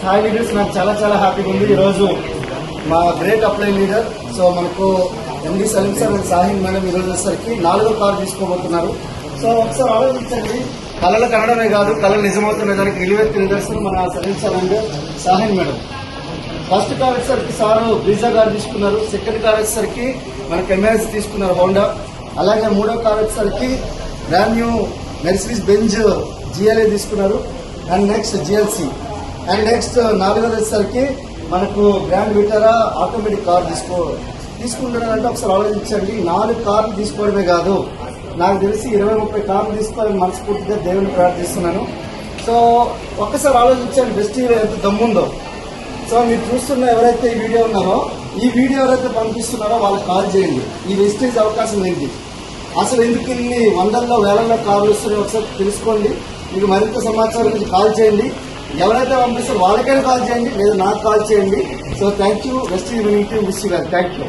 Hi leaders, నాకు చాలా హ్యాపీగా ఉంది. ఈరోజు మా గ్రేట్ అప్లై లీడర్ సో మనకు MD Salim sir and Shaheen madam ఈరోజు వచ్చేసరికి 4వ కారు తీసుకోబోతున్నారు. సో ఒకసారి ఆలోచించండి, కళలు కనడమే కాదు కళలు నిజమవుతున్న దానికి నిలువెత్తి నిదర్శనం మన Salim sir and Shaheen madam. First car వచ్చేసరికి సారు బ్రీజా కార్ తీసుకున్నారు. సెకండ్ కార్ వచ్చేసరికి మనకు ఎంఎస్ తీసుకున్నారు హోండా. అలాగే 3వ కార్ వచ్చేసరికి brand new Mercedes Benz GLA తీసుకున్నారు. And next GLC. And next 4వది వచ్చేసరికి మనకు గ్రాండ్ విటారా ఆటోమేటిక్ కార్ తీసుకుంటున్నారంటే ఒకసారి ఆలోచించండి. 4 కార్లు తీసుకోవడమే కాదు, నాకు తెలిసి 20-30 కార్లు తీసుకోవాలని మనస్ఫూర్తిగా దేవుని ప్రార్థిస్తున్నాను. సో ఒక్కసారి ఆలోచించండి, వెస్టీజ్ ఎంత దమ్ముందో. సో మీరు చూస్తున్న ఎవరైతే ఈ వీడియో ఉన్నారో, ఈ వీడియో ఎవరైతే పంపిస్తున్నారో వాళ్ళకి కాల్ చేయండి. ఈ వెస్టీజ్ అవకాశం ఏంటి, అసలు ఎందుకు ఇన్ని వందల్లో వేలల్లో కార్లు వస్తున్నాయో ఒకసారి తెలుసుకోండి. మీకు మరింత సమాచారం గురించి కాల్ చేయండి. ఎవరైతే పంపిస్తారో వాళ్ళకైనా కాల్ చేయండి, లేదా నాకు కాల్ చేయండి. So thank you. Vestige winning team wish you. Thank you.